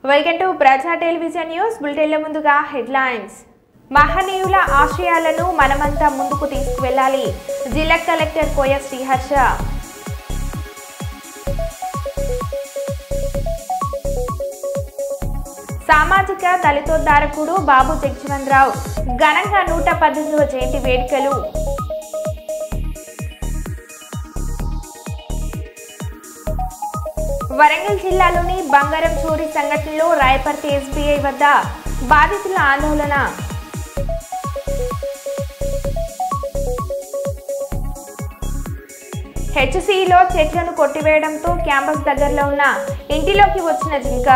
Welcome to ప్రజా television news బులెటిన్ల ముందుగా headlines. మహనీయుల ఆశయాలను మనమంతా ముందుకు తీసుకువెళ్లాలి. జిల్లా కలెక్టర్ కోయ శ్రీహర్ష. సామాజిక దళితోద్ధారకుడు బాబు జగ్జీవన్ రావు ఘనంగా 118వ జయంతి వేడుకలు. వరంగల్ జిల్లాలోని బంగారం చోరీ సంఘటనలో రాయపర్తి ఎస్బీఐ వద్ద బాధితుల ఆందోళన. హెచ్సిలో చెట్లను కొట్టివేయడంతో క్యాంపస్ దగ్గరలో ఉన్న ఇంటిలోకి వచ్చిన జింక.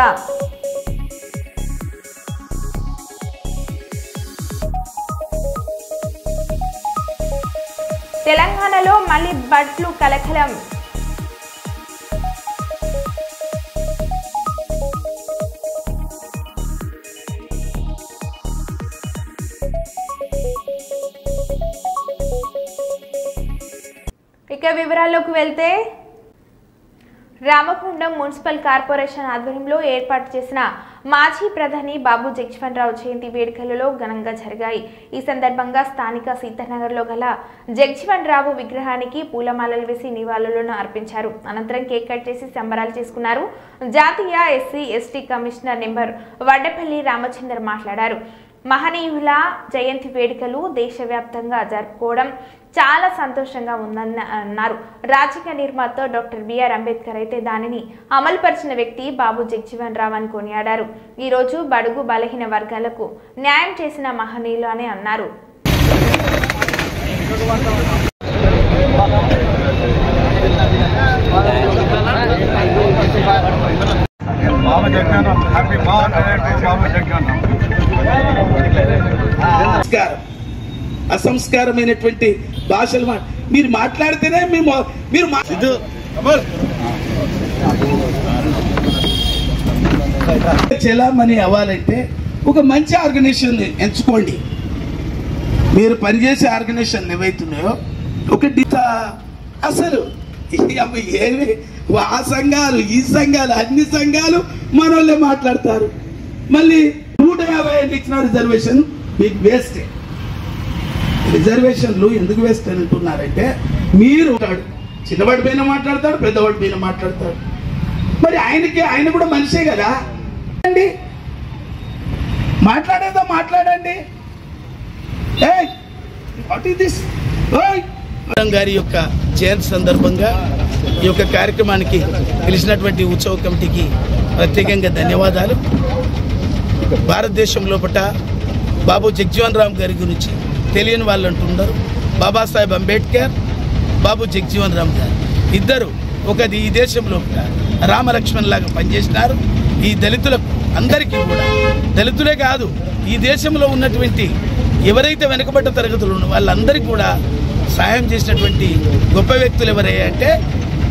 తెలంగాణలో మళ్లీ బర్డ్ ఫ్లూ కలకలం. ఇక వివరాల్లోకి వెళ్తే, రామగుండం మున్సిపల్ కార్పొరేషన్ ఆధ్వర్యంలో ఏర్పాటు చేసిన మాజీ ప్రధాని బాబు జగ్జీవన్ రావు జయంతి వేడుకలలో ఘనంగా జరిగాయి. ఈ సందర్భంగా స్థానిక సీతానగర్లో గల జగ్జీవన్ రావు విగ్రహానికి పూలమాలలు వేసి నివాళులను అర్పించారు. అనంతరం కేక్ కట్ చేసి సంబరాలు చేసుకున్నారు. జాతీయ SC ST commissioner member Vaddapalli Ramachandar మాట్లాడారు. మహనీయుల జయంతి వేడుకలు దేశవ్యాప్తంగా జరుపుకోవడం చాలా సంతోషంగా ఉందని అన్నారు. రాజకీయ నిర్మాత డాక్టర్ బిఆర్ అంబేద్కర్ అయితే దానిని అమలుపరిచిన వ్యక్తి బాబు జగ్జీవన్ రావు అని కొనియాడారు. ఈ రోజు బడుగు బలహీన వర్గాలకు న్యాయం చేసిన మహనీయులు అని అన్నారు. అసంస్కారమైనటువంటి భాషలు మీరు మాట్లాడితేనే మీరు చెలామణి అవ్వాలంటే ఒక మంచి ఆర్గనైజేషన్ ఎంచుకోండి. మీరు పనిచేసే ఆర్గనైజేషన్ ఏవైతున్నాయో ఒకటి అసలు ఏమి ఆ సంఘాలు ఈ సంఘాలు అన్ని సంఘాలు మనోళ్ళే మాట్లాడతారు. మళ్ళీ 150 ఇచ్చిన రిజర్వేషన్ మీకు వేస్ట్. రిజర్వేషన్లు ఎందుకు వేస్ట్ అని అంటున్నారంటే, మీరు చిన్నవాడి పైన మాట్లాడతాడు, పెద్దవాడి పైన మాట్లాడతాడు. మరి ఆయన కూడా మనిషే కదా అండి, మాట్లాడేదో మాట్లాడండి. వాట్ ఈస్ దిస్ గారి యొక్క జయంతి సందర్భంగా ఈ యొక్క కార్యక్రమానికి పిలిచినటువంటి ఉత్సవ కమిటీకి ప్రత్యేకంగా ధన్యవాదాలు. భారతదేశం లోపల బాబు జగ్జీవన్ రావు గారి గురించి తెలియని వాళ్ళు అంటున్నారు. బాబాసాహెబ్ అంబేద్కర్, బాబు జగ్జీవన్ రావు గారు ఇద్దరు ఈ దేశంలో రామలక్ష్మణ్ లాగా పనిచేసినారు. ఈ దళితులకు అందరికీ కూడా, దళితులే కాదు ఈ దేశంలో ఉన్నటువంటి ఎవరైతే వెనుకబడ్డ తరగతులు ఉన్న వాళ్ళందరికీ కూడా సహాయం చేసినటువంటి గొప్ప వ్యక్తులు ఎవరయ్యా అంటే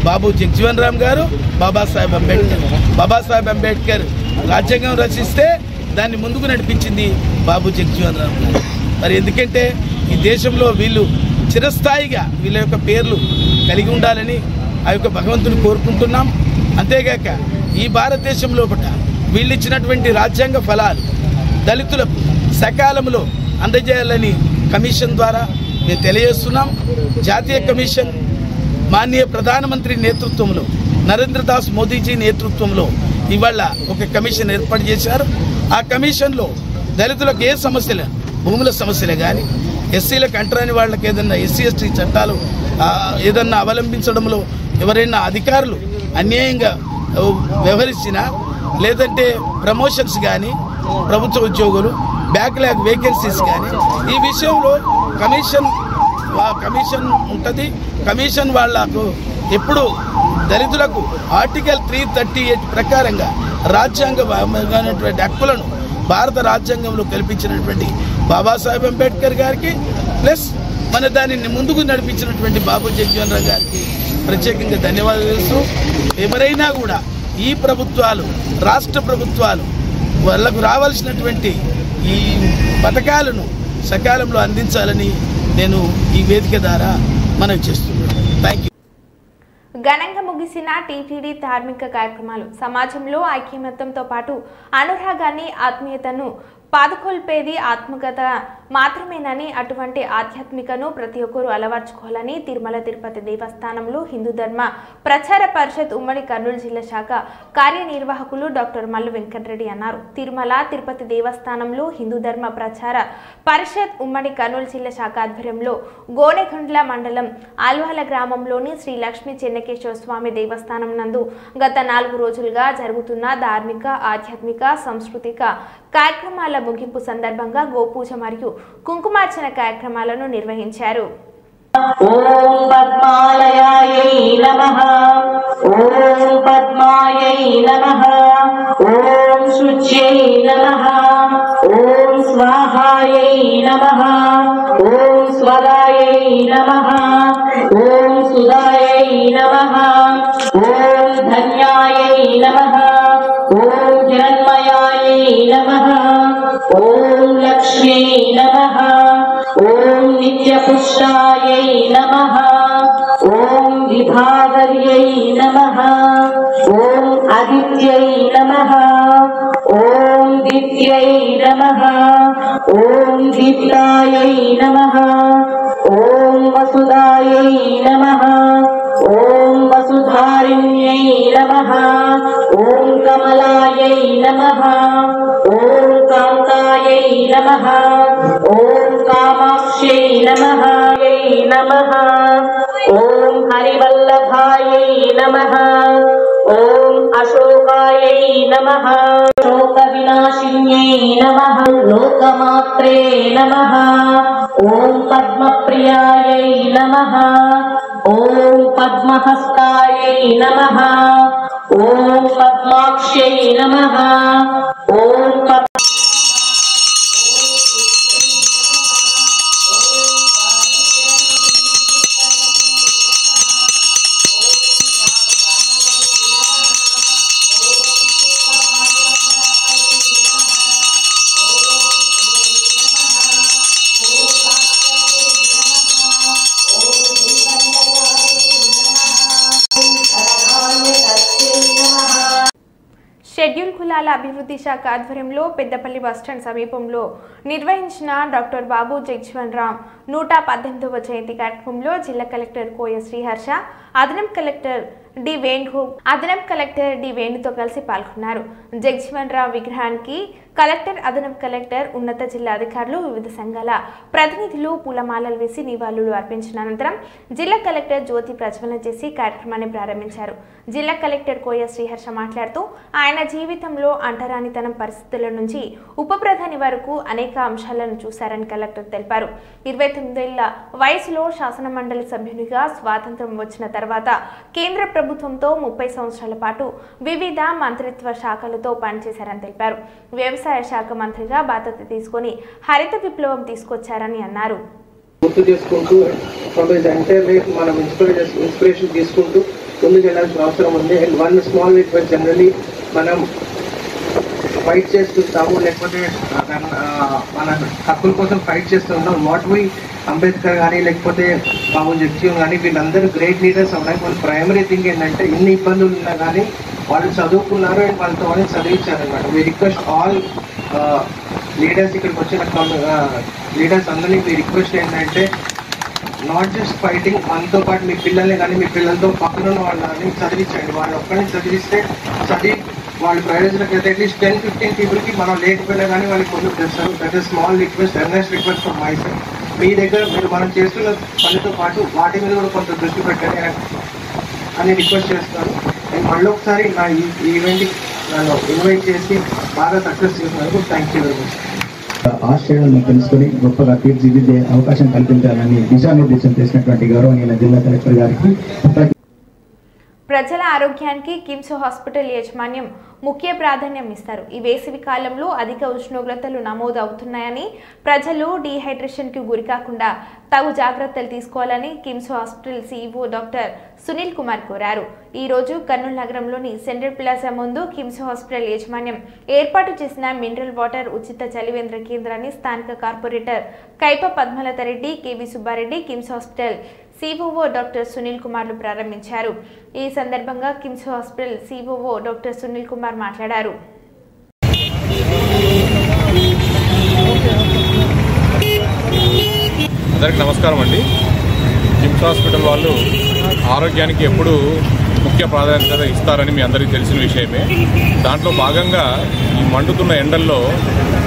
బాబు జగ్జీవన్ రావు గారు, బాబాసాహెబ్ అంబేద్కర్. బాబాసాహెబ్ అంబేద్కర్ రాజ్యాంగం రచిస్తే దాన్ని ముందుకు నడిపించింది బాబు జగ్జీవన్ రావు గారు. మరి ఎందుకంటే ఈ దేశంలో వీళ్ళు చిరస్థాయిగా వీళ్ళ యొక్క పేర్లు కలిగి ఉండాలని ఆ యొక్క భగవంతుని కోరుకుంటున్నాం. అంతేగాక ఈ భారతదేశం లోపల వీళ్ళు ఇచ్చినటువంటి రాజ్యాంగ ఫలాలు దళితులకు సకాలంలో అందజేయాలని కమిషన్ ద్వారా మేము తెలియజేస్తున్నాం. జాతీయ కమిషన్ మాననీయ ప్రధానమంత్రి నేతృత్వంలో, నరేంద్ర దాస్ మోదీజీ నేతృత్వంలో ఇవాళ ఒక కమిషన్ ఏర్పాటు చేశారు. ఆ కమిషన్లో దళితులకు ఏ సమస్యలు, భూముల సమస్యలే కానీ, ఎస్సీలకు అంటరాని వాళ్ళకి ఏదన్నా ఎస్సీ ఎస్టీ చట్టాలు ఏదన్నా అవలంబించడంలో ఎవరైనా అధికారులు అన్యాయంగా వ్యవహరించినా, లేదంటే ప్రమోషన్స్ కానీ, ప్రభుత్వ ఉద్యోగులు బ్యాక్లాగ్ వేకెన్సీస్ కానీ, ఈ విషయంలో కమిషన్ ఉంటుంది. కమిషన్ వాళ్లకు ఎప్పుడు దళితులకు ఆర్టికల్ 338 ప్రకారంగా రాజ్యాంగమైనటువంటి హక్కులను భారత రాజ్యాంగంలో కల్పించినటువంటి బాబాసాహెబ్ అంబేద్కర్ గారికి, ప్లస్ మన దానిని ముందుకు నడిపించినటువంటి బాబు జగ్జీవన్ రావు గారికి ప్రత్యేకంగా ధన్యవాదాలు తెలుస్తూ, ఎవరైనా కూడా ఈ ప్రభుత్వాలు, రాష్ట్ర ప్రభుత్వాలు వాళ్లకు రావాల్సినటువంటి ఈ పథకాలను సకాలంలో అందించాలని నేను ఈ వేదిక ద్వారా మనవి చేస్తున్నాను. Thank you. ఘనంగా ముగిసిన టీటీడీ ధార్మిక కార్యక్రమాలు సమాజంలో ఐక్యమత్యంతో పాటు అనురాగాన్ని ఆత్మీయతను పాదుకొల్పేది ఆత్మగత మాత్రమేనని అటువంటి ఆధ్యాత్మికను ప్రతి ఒక్కరూ అలవర్చుకోవాలని తిరుమల తిరుపతి దేవస్థానంలో హిందూ ధర్మ ప్రచార పరిషత్ ఉమ్మడి కర్నూలు జిల్లా శాఖ కార్యనిర్వాహకులు డాక్టర్ మల్లు వెంకటరెడ్డి అన్నారు. తిరుమల తిరుపతి దేవస్థానంలో హిందూ ధర్మ ప్రచార పరిషత్ ఉమ్మడి కర్నూలు జిల్లా శాఖ ఆధ్వర్యంలో గోనెగుండ్ల మండలం ఆల్వాల గ్రామంలోని శ్రీ లక్ష్మీ చెన్నకేశ్వర స్వామి దేవస్థానం నందు గత 4 రోజులుగా జరుగుతున్న ధార్మిక ఆధ్యాత్మిక సాంస్కృతిక కార్యక్రమాల ముగింపు సందర్భంగా గోపూజ మరియు కుంకుమార్చన కార్యక్రమాలను నిర్వహించారు. ఓం పద్మాలయాయై నమః ఓం పద్మాయై నమః ఓం శుచ్యై నమః ఓం స్వాహాయై నమః ఓం స్వదాయై నమః ఓం సుదాయై నమః ఓం ధన్యాయై నమః ఓం హిరణ్మయాయై నమః ఓం లక్ష్మ్యై నమః ఓం నిత్యపుష్టాయై నమః ఓం విభావర్యై నమః ఓం ఆదిత్యై నమః ఓం దిత్యై నమః ఓం దీప్తాయై నమః ఓం వసుదాయై నమః ఓం వసుధారిణ్యై నమః ఓం కమలాయై నమః ఓం కాంతాయై నమః ఓం కామాక్షై నమః నమః ఓం హరివల్లభాయై నమః ఓం అశోకాయై నమః శోక వినాశిన్యై నమః లోకమాత్రే నమః ఓం పద్మప్రియాయై నమః ఓం పద్మహస్తాయై నమః ఓం పద్మాక్షై నమః ఓం షెడ్యూల్ కులాల అభివృద్ధి శాఖ ఆధ్వర్యంలో పెద్దపల్లి బస్టాండ్ సమీపంలో నిర్వహించిన డాక్టర్ బాబు జగ్జీవన్ రామ్ 118వ జయంతి కార్యక్రమంలో జిల్లా కలెక్టర్ కోయ శ్రీహర్ష, అదనపు కలెక్టర్ డి వేణుతో కలిసి పాల్గొన్నారు. జగ్జీవన్ రామ్ విగ్రహానికి కలెక్టర్, అదనపు కలెక్టర్, ఉన్నత జిల్లా అధికారులు, వివిధ సంఘాల ప్రతినిధులు పూలమాలలు వేసి నివాళులు అర్పించిన అనంతరం జిల్లా కలెక్టర్ జ్యోతి ప్రజ్వలన చేసి కార్యక్రమాన్ని ప్రారంభించారు. జిల్లా కలెక్టర్ కోయ శ్రీహర్ష మాట్లాడుతూ ఆయన జీవితంలో అంటరానితనం పరిస్థితుల నుంచి ఉప ప్రధాని వరకు అనేక అంశాలను చూశారని కలెక్టర్ తెలిపారు. 29 ఏళ్ల వయసులో శాసన మండలి సభ్యునిగా స్వాతంత్ర్యం వచ్చిన తర్వాత కేంద్ర ప్రభుత్వంతో 30 సంవత్సరాల పాటు వివిధ మంత్రిత్వ శాఖలతో పనిచేశారని తెలిపారు. వ్యవసాయ శాఖ మంత్రిగా బాధ్యత తీసుకొని హరిత విప్లవం తీసుకొచ్చారని అన్నారు. గుర్తు చేసుకుంటూ అంటే మనం ఇన్స్పిరేషన్ తీసుకుంటూ ముందుకు వెళ్ళాల్సిన అవసరం ఉంది. And one small request, generally మనం ఫైట్ చేస్తుంటాము, లేకపోతే మన హక్కుల కోసం ఫైట్ చేస్తుంటాం. వాట్ వి అంబేద్కర్ కానీ లేకపోతే బాబు జగ్జీవన్ కానీ వీళ్ళందరూ గ్రేట్ లీడర్స్ ఉన్నాయి. వాళ్ళ ప్రైమరీ థింగ్ ఏంటంటే ఇన్ని ఇబ్బందులు ఉన్నా కానీ వాళ్ళు చదువుకున్నారు అండ్ వాళ్ళతో వాళ్ళని చదివించారనమాట. మీ రిక్వెస్ట్ ఆల్ లీడర్స్, ఇక్కడికి వచ్చిన లీడర్స్ అందరినీ మీ రిక్వెస్ట్ ఏంటంటే నాట్ జస్ట్ ఫైటింగ్, మనతో పాటు మీ పిల్లల్ని కానీ మీ పిల్లలతో పక్కన ఉన్న వాళ్ళని చదివించండి. వాళ్ళు ఒక్కరిని చదివిస్తే చదివి వాళ్ళ ప్రయోజనకి అయితే అట్లీస్ట్ 10-15 పీపుల్కి మనం లేకపోయినా కానీ వాళ్ళకి కొంచెం తెస్తారు. That is small request, earnest request from my side. మీ దగ్గర మీరు మనం చేస్తున్న పనితో పాటు వాటి మీద కూడా కొంత దృష్టి పెట్టండి అని రిక్వెస్ట్ చేస్తాను. నేను మళ్ళీ ఒకసారి నా ఈ ఈవెంట్కి నన్ను ఇన్వైట్ చేసి బాగా సక్సెస్ చేసినందుకు థ్యాంక్ యూ వెరీ మచ్. ఆశ్చర్యాలను తెలుసుకుని గొప్పగా తీర్చిదిద్దే అవకాశం కల్పించాలని దిశానిర్దేశం చేసినటువంటి గౌరవనీయ జిల్లా కలెక్టర్ గారికి. ప్రజల ఆరోగ్యానికి కిమ్స్ హాస్పిటల్ యాజమాన్యం ముఖ్య ప్రాధాన్యం ఇస్తారు. ఈ వేసవి కాలంలో అధిక ఉష్ణోగ్రతలు నమోదు అవుతున్నాయని ప్రజలు డీహైడ్రేషన్కి గురికాకుండా తగు జాగ్రత్తలు తీసుకోవాలని KIMS hospital CEO doctor Sunil Kumar కోరారు. ఈ రోజు కర్నూలు నగరంలోని సెంట్రల్ ప్లాజా ముందు కిమ్స్ హాస్పిటల్ యాజమాన్యం ఏర్పాటు చేసిన మినరల్ వాటర్ ఉచిత చలివేంద్ర కేంద్రాన్ని స్థానిక corporator Kaipa Padmalatha Reddy, KV Subbareddy, KIMS hospital COO doctor Sunil కుమార్లు ప్రారంభించారు. ఈ సందర్భంగా KIMS hospital COO doctor Sunil Kumar మాట్లాడారు. అందరికీ నమస్కారం అండి. కిమ్స్ హాస్పిటల్ వాళ్ళు ఆరోగ్యానికి ఎప్పుడూ ముఖ్య ప్రాధాన్యత ఇస్తారని మీ అందరికీ తెలిసిన విషయమే. దాంట్లో భాగంగా ఈ మండుతున్న ఎండల్లో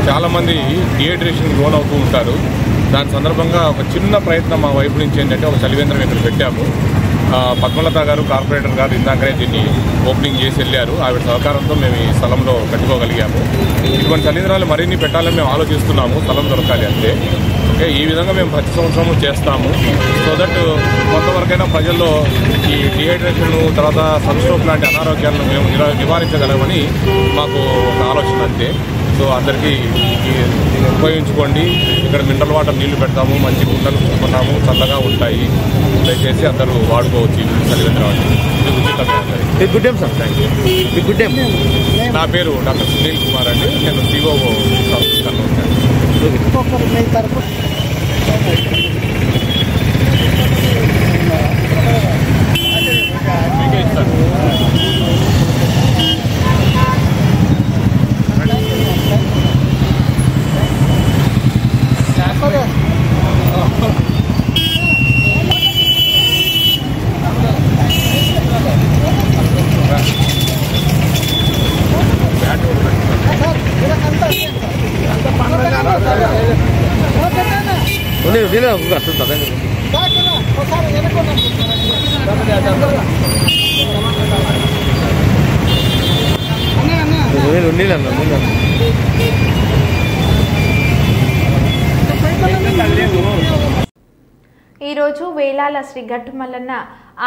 చాలామంది డిహైడ్రేషన్ లోనవుతూ ఉంటారు. దాని సందర్భంగా ఒక చిన్న ప్రయత్నం మా వైపు నుంచి ఏంటంటే ఒక చలివేంద్రం ఇక్కడ పెట్టాము. పద్మలత గారు కార్పొరేటర్ గారు ఇందాకనే దీన్ని ఓపెనింగ్ చేసి వెళ్ళారు. ఆవిడ సహకారంతో మేము ఈ స్థలంలో కట్టుకోగలిగాము. ఇటువంటి చలివేంద్రాలు మరిన్ని పెట్టాలని మేము ఆలోచిస్తున్నాము, స్థలం దొరకాలి అంతే. ఓకే, ఈ విధంగా మేము ప్రతి సంవత్సరం చేస్తాము. సో దట్ కొంతవరకైనా ప్రజల్లో ఈ డిహైడ్రేషన్ తర్వాత సన్స్ట్రోక్ లాంటి అనారోగ్యాలను మేము నివారించగలమని మాకు ఒక ఆలోచన అంతే. సో అందరికీ ఉపయోగించుకోండి. ఇక్కడ మినరల్ వాటర్ నీళ్లు పెడతాము, మంచి గుంటలు చూసుకున్నాము, చల్లగా ఉంటాయి. దయచేసి అందరూ వాడుకోవచ్చు ఈ చలివేంద్రం. Good day sir. Thank you. Good day. నా పేరు డాక్టర్ సునీల్ కుమార్ అండి. నేను సిఓఓ హాస్పిటల్లో ఉంటాను. మీకే ఇస్తాను. ఈరోజు వేలాల శ్రీ గట్టుమల్లన్న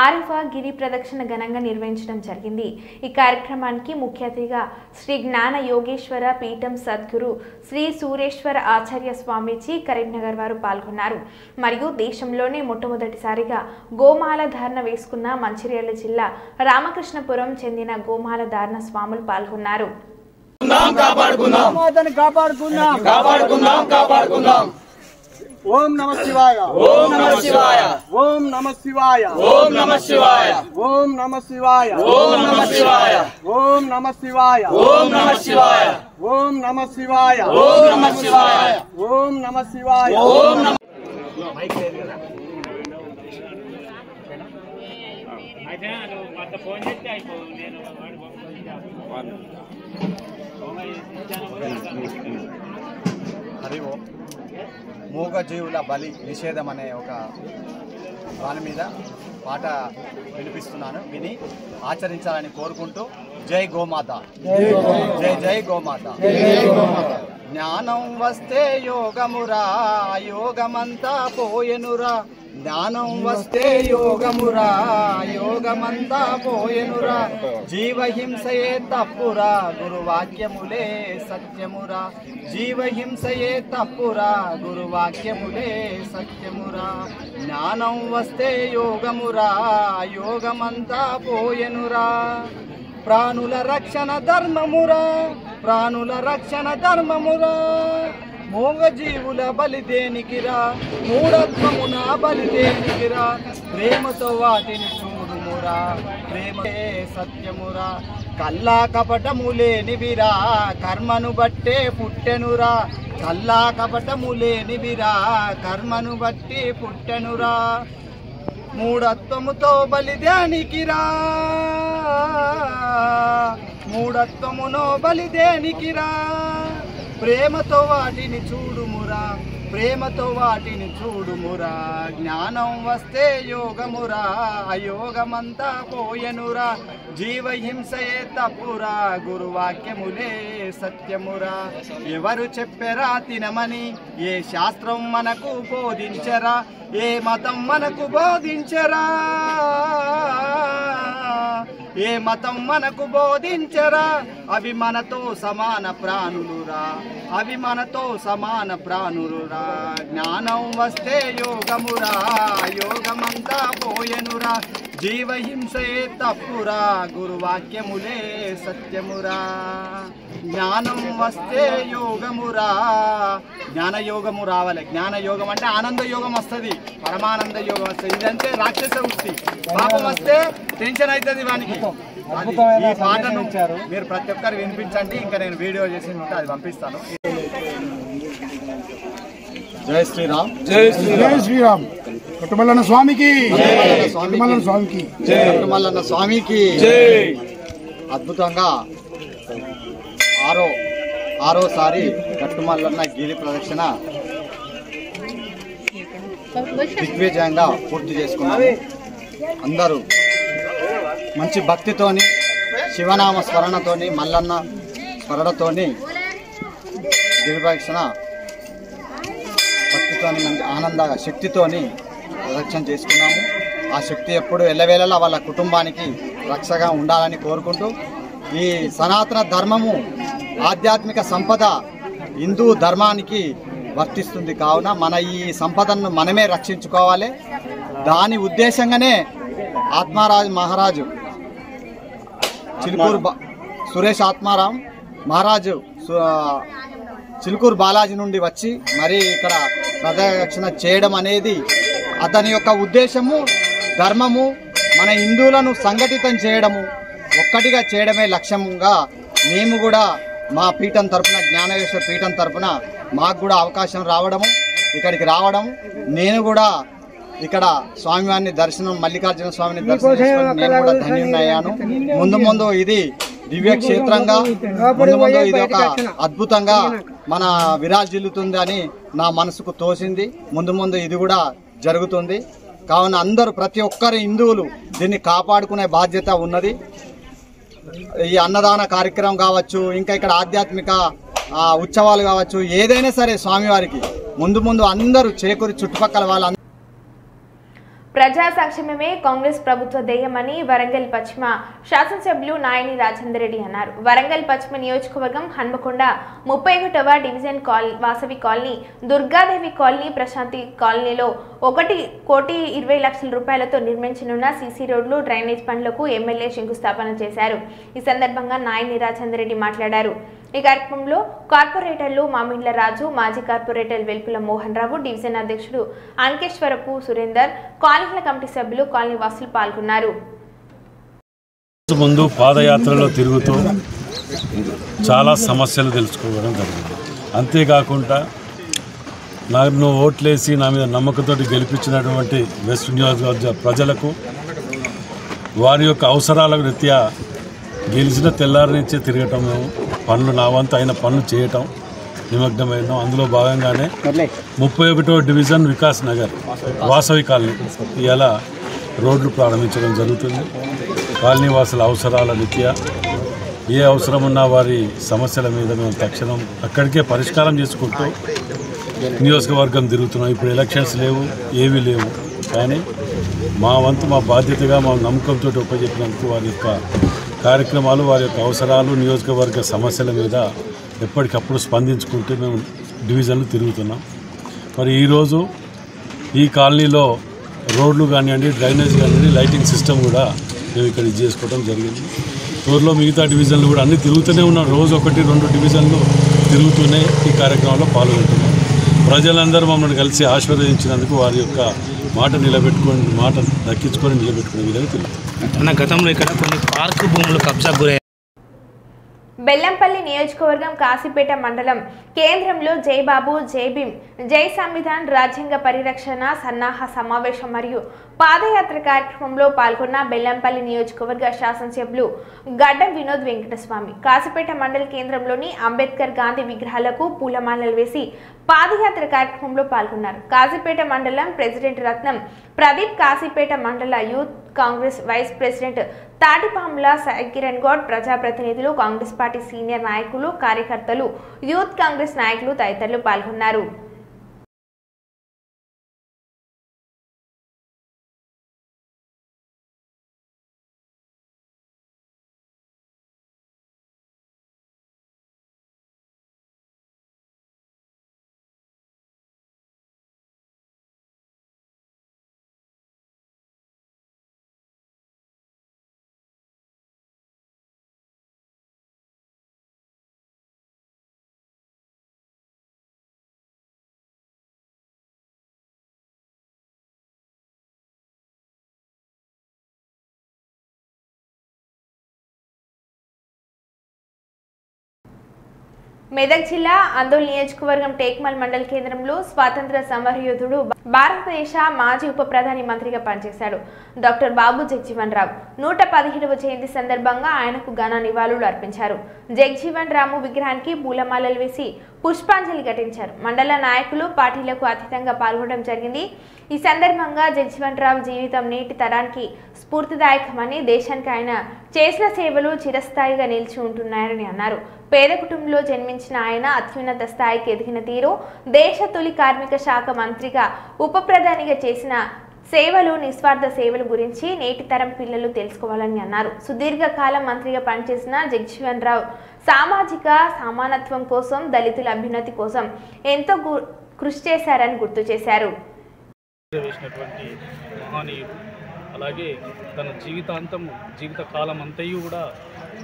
ఆరిఫా గిరి ప్రదక్షిణ ఘనంగా నిర్వహించడం జరిగింది. ఈ కార్యక్రమానికి ముఖ్య అతిథిగా శ్రీ జ్ఞాన యోగేశ్వర పీఠం సద్గురు శ్రీ సూరేశ్వర ఆచార్య స్వామీజీ కరీంనగర్ వారు పాల్గొన్నారు. మరియు దేశంలోనే మొట్టమొదటిసారిగా గోమాల ధారణ వేసుకున్న మంచిర్యాల జిల్లా రామకృష్ణపురం చెందిన గోమాల ధారణ స్వాములు పాల్గొన్నారు. ఓం నమః శివాయ. ఓం నమః శివాయ. ఓం నమః శివాయ. ఓం నమః శివాయ. ఓం నమః శివాయ. ఓం నమః శివాయ. ఓం నమః శివాయ. ఓం నమః శివాయ. ఓం నమః శివాయ. ఓం నమః శివాయ. ఓం నమః శివాయ. ఓం నమః హరి ఓం. మూగజీవుల బలి నిషేధం అనే ఒక దాని మీద పాట వినిపిస్తున్నాను, విని ఆచరించాలని కోరుకుంటూ జై గోమాత. జై జై గోమాత. జ్ఞానం వస్తే యోగమురా, యోగమంతా పోయెనురా. జ్ఞానం వస్తే యోగమురా, యోగమంతా పోయెనురా. జీవహింసయే తప్పురా, గురువాక్యములే సత్యమురా. జీవహింసయే తప్పురా, గురువాక్యములే సత్యమురా. జ్ఞానం వస్తే యోగమురా, యోగమంతా పోయెనురా. ప్రాణుల రక్షణ ధర్మమురా, ప్రాణుల రక్షణ ధర్మమురా. మూగజీవుల బలిదేనికిరా, మూఢత్వమున బలిదేనికిరా. ప్రేమతో వాటిని చూడుమురా, ప్రేమే సత్యమురా. కల్లా కపటము లేనివిరా, కర్మను బట్టే పుట్టెనురా. కల్లా కపటము లేనివిరా, కర్మను బట్టి పుట్టెనురా. మూఢత్వముతో బలిదేనికిరా, మూఢత్వమునో బలిదేనికిరా. ప్రేమతో వాటిని చూడుమురా, ప్రేమతో వాటిని చూడుమురా. జ్ఞానం వస్తే యోగమురా, అయోగమంతా పోయెనురా. జీవహింసయే తప్పురా, గురువాక్యములే సత్యమురా. ఎవరు చెప్పెరా తినమని, ఏ శాస్త్రం మనకు బోధించరా. ఏ మతం మనకు బోధించరా. ఏ మతం మనకు బోధించరా అవి మనతో సమాన ప్రాణులురా అవి మనతో సమాన ప్రాణులురా జ్ఞానం వస్తే యోగమురా యోగమంతా పోయెనురా జీవహింసే తప్పురా గురువాక్యములే సత్యమురా జ్ఞానం వస్తే యోగమురా జ్ఞానయోగము రావాలి జ్ఞానయోగం అంటే ఆనంద యోగం వస్తుంది పరమానంద యోగం వస్తుంది ఇదంటే రాక్షస వృత్తి పాపం వస్తే టెన్షన్ అవుతుంది వానికి ఈ పాటను మీరు ప్రతి ఒక్కరు వినిపించండి ఇంకా నేను వీడియో చేసి ఉంటే అది పంపిస్తాను జై శ్రీరామ్ జై శ్రీరామ్ జై శ్రీరామ్ కట్టుమల్లన్న స్వామికి కట్టుమల్లన్న స్వామికి కట్టుమల్లన్న స్వామికి అద్భుతంగా ఆరోసారి కట్టుమల్లన్న గిరి ప్రదక్షిణ దిగ్విజయంగా పూర్తి చేసుకున్నాము అందరూ మంచి భక్తితోని శివనామ స్మరణతోని మల్లన్న స్మరణతోని గిరి ప్రదక్షిణ భక్తితోని మంచి ఆనంద శక్తితోని ప్రదక్షిణ చేసుకున్నాము ఆ శక్తి ఎప్పుడు ఎల్లవేళలా వాళ్ళ కుటుంబానికి రక్షగా ఉండాలని కోరుకుంటూ ఈ సనాతన ధర్మము ఆధ్యాత్మిక సంపద హిందూ ధర్మానికి వర్తిస్తుంది కావున మన ఈ సంపదను మనమే రక్షించుకోవాలి దాని ఉద్దేశంగానే ఆత్మారాజు మహారాజు చిలుకూరు సురేష్ ఆత్మారాం మహారాజు చిలుకూరు బాలాజీ నుండి వచ్చి మరి ఇక్కడ ప్రదక్షిణ చేయడం అనేది అతని యొక్క ఉద్దేశము ధర్మము మన హిందువులను సంఘటితం చేయడము ఒక్కటిగా చేయడమే లక్ష్యంగా మేము కూడా మా పీఠం తరపున జ్ఞానవేశ్వర పీఠం తరపున మాకు కూడా అవకాశం రావడము ఇక్కడికి రావడం నేను కూడా ఇక్కడ స్వామివారిని దర్శనం మల్లికార్జున స్వామిని దర్శనం చేసుకొని నేను కూడా ధన్యున్నయ్యాను ముందు ముందు ఇది దివ్య క్షేత్రంగా ముందు ముందు ఇది ఒక అద్భుతంగా మన విరాజిల్లుతుందని నా మనసుకు తోసింది ముందు ముందు ఇది కూడా జరుగుతుంది కావున అందరూ ప్రతి ఒక్కరు హిందువులు దీన్ని కాపాడుకునే బాధ్యత ఉన్నది ఈ అన్నదాన కార్యక్రమం కావచ్చు ఇంకా ఇక్కడ ఆధ్యాత్మిక ఉత్సవాలు కావచ్చు ఏదైనా సరే స్వామివారికి ముందు ముందు అందరూ చేకూరి చుట్టుపక్కల వాళ్ళ ప్రజా సంక్షేమమే కాంగ్రెస్ ప్రభుత్వ ధ్యేయమని వరంగల్ పశ్చిమ శాసనసభ్యులు నాయని రాజేందర్ రెడ్డి అన్నారు. వరంగల్ పశ్చిమ నియోజకవర్గం హన్మకొండ 31వ division Vasavi colony, Durgadevi colony, Prashanti కాలనీలో 1,20,00,000 రూపాయలతో నిర్మించనున్న సీసీ రోడ్లు, డ్రైనేజ్ పనులకు ఎమ్మెల్యే శంకుస్థాపన చేశారు. ఈ సందర్భంగా నాయని రాజేందర్ రెడ్డి మాట్లాడారు. ఈ కార్యక్రమంలో కార్పొరేటర్లు మామిండ్ల రాజు, మాజీ కార్పొరేటర్ వెల్పుల మోహన్ రావు, డివిజన్ అధ్యక్షుడు అంకేశ్వరపు సురేందర్, కాలనీల కమిటీ సభ్యులు, కాలనీ వాసులు పాల్గొన్నారు. ముందు పాదయాత్రలో తిరుగుతూ చాలా సమస్యలు తెలుసుకోవడం జరిగింది. అంతేకాకుండా నన్ను ఓట్లేసి నా మీద నమ్మకంతో గెలిపించినటువంటి వెస్ట్ నియోజకవర్గ ప్రజలకు వారి యొక్క అవసరాల రీత్యా గెలిచిన తెల్లారి నుంచే తిరగటం, పనులు నా వంతు అయిన పనులు చేయటం నిమగ్నమైన. అందులో భాగంగానే 31వ డివిజన్ వికాస్ నగర్ వాసవి కాలనీ ఇలా రోడ్లు ప్రారంభించడం జరుగుతుంది. కాలనీ వాసుల అవసరాల రీత్యా ఏ అవసరం ఉన్నా వారి సమస్యల మీద మేము తక్షణం అక్కడికే పరిష్కారం చేసుకుంటూ నియోజకవర్గం తిరుగుతున్నాం. ఇప్పుడు ఎలక్షన్స్ లేవు, ఏవీ లేవు, కానీ మా వంతు మా బాధ్యతగా మా నమ్మకంతో ఉపజెప్పినందుకు వారి యొక్క కార్యక్రమాలు, వారి యొక్క అవసరాలు, నియోజకవర్గ సమస్యల మీద ఎప్పటికప్పుడు స్పందించుకుంటూ మేము డివిజన్లు తిరుగుతున్నాం. మరి ఈరోజు ఈ కాలనీలో రోడ్లు కానివ్వండి, డ్రైనేజ్ కానివ్వండి, లైటింగ్ సిస్టమ్ కూడా మేము ఇక్కడ చేసుకోవడం జరిగింది. త్వరలో మిగతా డివిజన్లు కూడా అన్నీ తిరుగుతూనే ఉన్నాం. రోజు 1-2 డివిజన్లు తిరుగుతూనే ఈ కార్యక్రమంలో పాల్గొంటున్నాం. ప్రజలందరూ మమ్మల్ని కలిసి ఆశీర్వదించినందుకు వారి యొక్క మాట దక్కించుకొని నిలబెట్టుకునే విధంగా తిరుగుతాం. గతంలో ఇక్కడ కొన్ని పార్కు భూములు కబ్జా గురయ్యాయి. బెల్లంపల్లి నియోజకవర్గం కాశీపేట మండలం కేంద్రంలో జై బాబు, జై భీమ్, జై సంవిధాన్, రాజ్యాంగ పరిరక్షణ సన్నాహ సమావేశం మరియు పాదయాత్ర కార్యక్రమంలో పాల్గొన్న బెల్లంపల్లి నియోజకవర్గ శాసనసభ్యులు గడ్డం వినోద్ వెంకటస్వామి కాశీపేట మండల కేంద్రంలోని అంబేద్కర్ గాంధీ విగ్రహాలకు పూలమాలలు వేసి పాదయాత్ర కార్యక్రమంలో పాల్గొన్నారు. కాశీపేట మండలం ప్రెసిడెంట్ రత్నం ప్రదీప్, కాశీపేట మండల youth Congress vice president Tatipamula Sai Kiran Goud, ప్రజాప్రతినిధులు, కాంగ్రెస్ పార్టీ సీనియర్ నాయకులు, కార్యకర్తలు, యూత్ కాంగ్రెస్ నాయకులు తదితరులు పాల్గొన్నారు. మెదక్ జిల్లా అందోల్ నియోజకవర్గం టేక్మల్ మండల కేంద్రంలో స్వాతంత్ర సమరయోధుడు భారతదేశ మాజీ ఉప ప్రధాని మంత్రిగా పనిచేశాడు డాక్టర్ బాబు జగ్జీవన్ రావు 117వ జయంతి సందర్భంగా ఆయనకు ఘన నివాళులు అర్పించారు. జగ్జీవన్ రాము విగ్రహానికి పూలమాలలు వేసి పుష్పాంజలి ఘటించారు. మండల నాయకులు పార్టీలకు అతీతంగా పాల్గొనడం జరిగింది. ఈ సందర్భంగా జగ్జీవన్ రావు జీవితం నేటి తరానికి స్ఫూర్తిదాయకమని, దేశానికి ఆయన చేసిన సేవలు చిరస్థాయిగా నిలిచి ఉంటున్నాయని అన్నారు. పేద కుటుంబంలో జన్మించిన ఆయన అత్యున్నత స్థాయికి ఎదిగిన తీరు, దేశ తొలి కార్మిక శాఖ మంత్రిగా ఉప ప్రధానిగా చేసిన సేవలు, నిస్వార్థ సేవల గురించి నేటి తరం పిల్లలు తెలుసుకోవాలని అన్నారు. సుదీర్ఘకాలం మంత్రిగా పనిచేసిన జగ్జీవన్ రావు సామాజిక సమానత్వం కోసం, దళితుల అభ్యున్నతి కోసం ఎంతో కృషి చేశారని గుర్తు చేశారు. అలాగే తన జీవిత కాలం అంతయు కూడా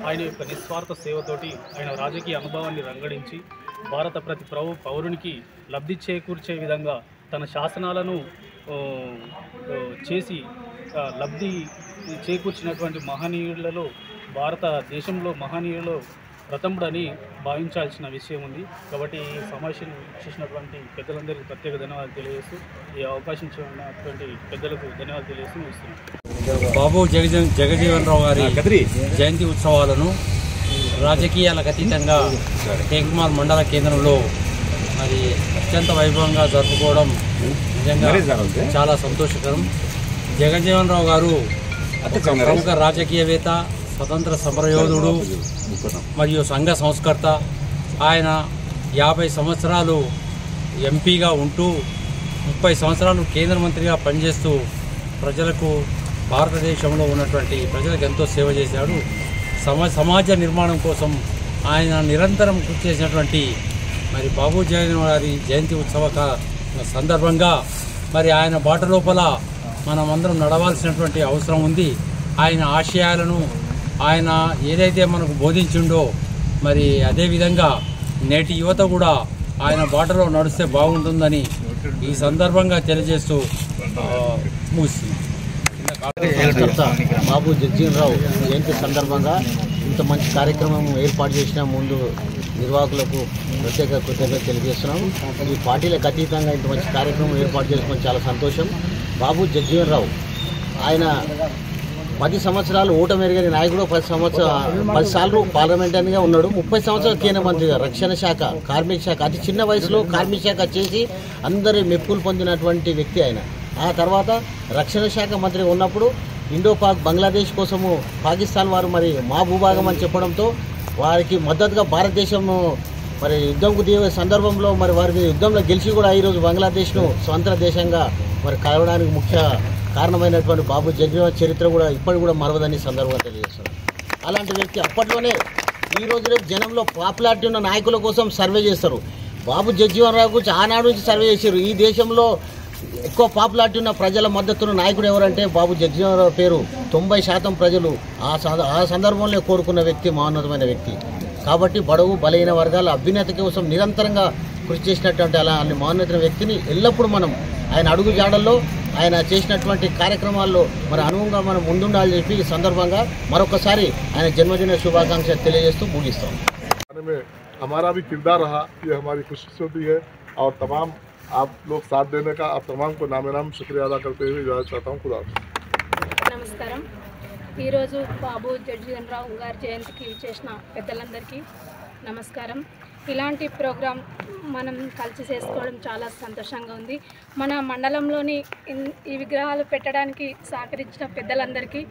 ఆయన యొక్క నిస్వార్థ సేవతోటి ఆయన రాజకీయ అనుభవాన్ని రంగడించి భారత ప్రతి పౌరునికి లబ్ధి చేకూర్చే విధంగా తన శాసనాలను చేసి లబ్ధి చేకూర్చినటువంటి మహనీయులలో భారతదేశంలో మహనీయులలో ప్రథముడని భావించాల్సిన విషయం ఉంది. కాబట్టి ఈ సమావేశాన్ని చేసినటువంటి పెద్దలందరికీ ప్రత్యేక ధన్యవాదాలు తెలియజేస్తూ, ఈ అవకాశం ఇచ్చినటువంటి పెద్దలకు ధన్యవాదాలు తెలియజేస్తూ ముగిస్తున్నాను. బాబు జగజీవన్ రావు గారి జయంతి ఉత్సవాలను రాజకీయాలకు అతీతంగా టేక్మాల్ మండల కేంద్రంలో మరి అత్యంత వైభవంగా జరుపుకోవడం నిజంగా చాలా సంతోషకరం. జగజీవన్ రావు గారు ప్రముఖ రాజకీయవేత్త, స్వతంత్ర సమరయోధుడు మరియు సంఘ సంస్కర్త. ఆయన 50 సంవత్సరాలు ఎంపీగా ఉంటూ 30 సంవత్సరాలు కేంద్ర మంత్రిగా పనిచేస్తూ ప్రజలకు, భారతదేశంలో ఉన్నటువంటి ప్రజలకు ఎంతో సేవ చేశాడు. సమాజ నిర్మాణం కోసం ఆయన నిరంతరం కృషి చేసినటువంటి మరి బాబు జగన్ గారి జయంతి ఉత్సవ సందర్భంగా మరి ఆయన బాట లోపల మనం అందరం నడవాల్సినటువంటి అవసరం ఉంది. ఆయన ఆశయాలను ఆయన ఏదైతే మనకు బోధించిండో మరి అదేవిధంగా నేటి యువత కూడా ఆయన బాటలో నడిస్తే బాగుంటుందని ఈ సందర్భంగా తెలియజేస్తూ ముగిస్తుంది. బాబు జగ్జీవన్ రావు జయంతి సందర్భంగా ఇంత మంచి కార్యక్రమం ఏర్పాటు చేసిన ముందు నిర్వాహకులకు ప్రత్యేక కృతజ్ఞత తెలియజేస్తున్నాం. ఈ పార్టీలకు అతీతంగా ఇంత మంచి కార్యక్రమం ఏర్పాటు చేసుకోవడం చాలా సంతోషం. బాబు జగ్జీవన్ రావు ఆయన 10 సంవత్సరాలు ఓటమెరుగని నాయకుడు, 10 సార్లు పార్లమెంటరీగా ఉన్నాడు. 30 సంవత్సరాలు కేంద్ర మంత్రిగా, రక్షణ శాఖ, కార్మిక శాఖ, అతి చిన్న వయసులో కార్మిక శాఖ చేసి అందరి మెప్పులు పొందినటువంటి వ్యక్తి ఆయన. ఆ తర్వాత రక్షణ శాఖ మంత్రి ఉన్నప్పుడు ఇండో-పాక్ బంగ్లాదేశ్ కోసము పాకిస్తాన్ వారు మరి మా భూభాగం అని చెప్పడంతో వారికి మద్దతుగా భారతదేశం మరి యుద్ధంకు దిగే సందర్భంలో మరి వారి యుద్ధంలో గెలిచి కూడా ఈరోజు బంగ్లాదేశ్ను స్వతంత్ర దేశంగా మరి కలవడానికి ముఖ్య కారణమైనటువంటి బాబు జగ్జీవన్ చరిత్ర కూడా ఇప్పటికి కూడా మరవదని సందర్భంగా తెలియజేస్తున్నారు. అలాంటి వ్యక్తి అప్పట్లోనే ఈ రోజు రేపు జనంలో పాపులారిటీ ఉన్న నాయకుల కోసం సర్వే చేస్తారు. బాబు జగ్జీవన్ రావు గురించి ఆనాడు నుంచి సర్వే చేశారు. ఈ దేశంలో ఎక్కువ పాపులారిటీ ఉన్న ప్రజల మద్దతున్న నాయకుడు ఎవరంటే బాబు జగ్జీవన్ రావు పేరు 90% ప్రజలు ఆ సందర్భంలో కోరుకున్న వ్యక్తి, మహోన్నతమైన వ్యక్తి. కాబట్టి బడుగు బలహీన వర్గాల అభ్యున్నతి కోసం నిరంతరంగా కృషి చేసినటువంటి అలాంటి మహోన్నతమైన వ్యక్తిని ఎల్లప్పుడూ మనం ఆయన అడుగు జాడల్లో ఆయన చేసినటువంటి కార్యక్రమాల్లో మరి అనువుగా మనం ముందుండాలని చెప్పి ఈ సందర్భంగా మరొకసారి ఆయన జన్మదిన శుభాకాంక్షలు తెలియజేస్తూ ముగిస్తాం. हमारा भी किरदार रहा, ये हमारी खुशी होती है और तमाम आप लोग साथ देने का आप तमाम को नामे नाम शुक्रिया अदा करते हुए इजाज़त चाहता हूँ. खुदा నమస్కారం. ఈరోజు బాబు జగ్జీవన్ రావు గారి జయంతికి చేసిన పెద్దలందరికీ నమస్కారం. ఇలాంటి ప్రోగ్రాం మనం కలిసి చేసుకోవడం చాలా సంతోషంగా ఉంది. మన మండలంలోని ఈ విగ్రహాలు పెట్టడానికి సహకరించిన పెద్దలందరికీ,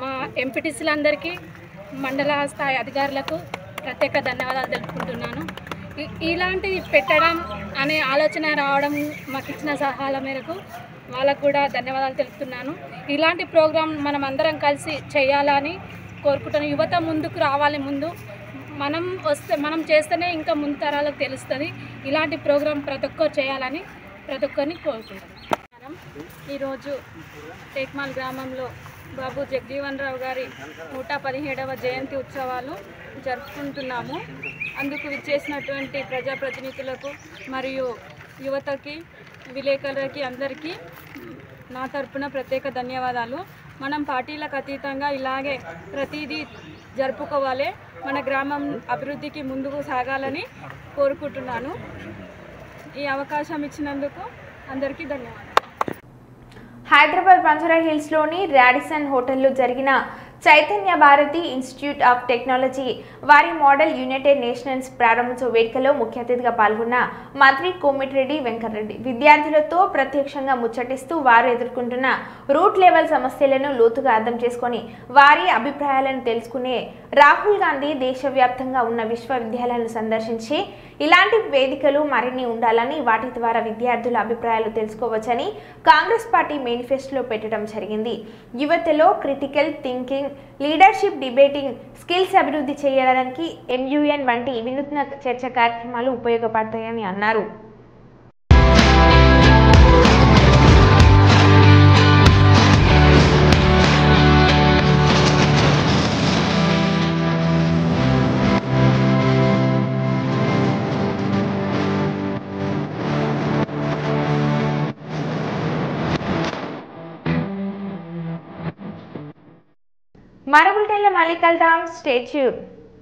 మా ఎంపీటీసీలందరికీ, మండల స్థాయి అధికారులకు ప్రత్యేక ధన్యవాదాలు తెలుపుకుంటున్నాను. ఇలాంటివి పెట్టడం అనే ఆలోచన రావడం మాకు ఇచ్చిన సలహాల మేరకు వాళ్ళకు కూడా ధన్యవాదాలు తెలుపుతున్నాను. ఇలాంటి ప్రోగ్రాం మనం అందరం కలిసి చేయాలని కోరుకుంటున్నాను. యువత ముందుకు రావాలి. ముందు మనం చేస్తేనే ఇంకా ముందు తరాలకు తెలుస్తుంది. ఇలాంటి ప్రోగ్రాం ప్రతి ఒక్కరు చేయాలని ప్రతి ఒక్కరిని కోరుకుంటున్నాను. ఈరోజు టేక్మాల్ గ్రామంలో బాబు జగ్జీవన్ రావు గారి 117వ జయంతి ఉత్సవాలు జరుపుకుంటున్నాము. అందుకు విచ్చేసినటువంటి ప్రజాప్రతినిధులకు మరియు యువతకి, విలేకరులకి అందరికీ నా తరపున ప్రత్యేక ధన్యవాదాలు. మనం పార్టీలకు అతీతంగా ఇలాగే ప్రతిదీ జరుపుకోవాలి. మన గ్రామం అభివృద్ధికి ముందుకు సాగాలని కోరుకుంటున్నాను. ఈ అవకాశం ఇచ్చినందుకు అందరికీ ధన్యవాదాలు. హైదరాబాద్ బంజారా హిల్స్లోని రాడిసన్ హోటల్లో జరిగిన Chaitanya Bharathi institute of technology వారి మోడల్ యునైటెడ్ నేషన్స్ ప్రారంభోత్సవ వేడుకలో ముఖ్య అతిథిగా పాల్గొన్న మంత్రి కోమిటిరెడ్డి వెంకటరెడ్డి విద్యార్థులతో ప్రత్యక్షంగా ముచ్చటిస్తూ వారు ఎదుర్కొంటున్న రూట్ లెవెల్ సమస్యలను లోతుగా అర్థం చేసుకొని వారి అభిప్రాయాలను తెలుసుకునే రాహుల్ గాంధీ దేశవ్యాప్తంగా ఉన్న విశ్వవిద్యాలయాలను సందర్శించి ఇలాంటి వేదికలు మరిన్ని ఉండాలని వాటి ద్వారా విద్యార్థుల అభిప్రాయాలు తెలుసుకోవచ్చని కాంగ్రెస్ పార్టీ మేనిఫెస్టోలో పెట్టడం జరిగింది. యువతలో critical thinking, leadership, debating skills అభివృద్ధి చేయడానికి MUN వంటి వినూత్న చర్చ కార్యక్రమాలు ఉపయోగపడతాయని అన్నారు. మరో బులెటిన్లో మళ్ళీ కలుద్దాం. Stay tuned.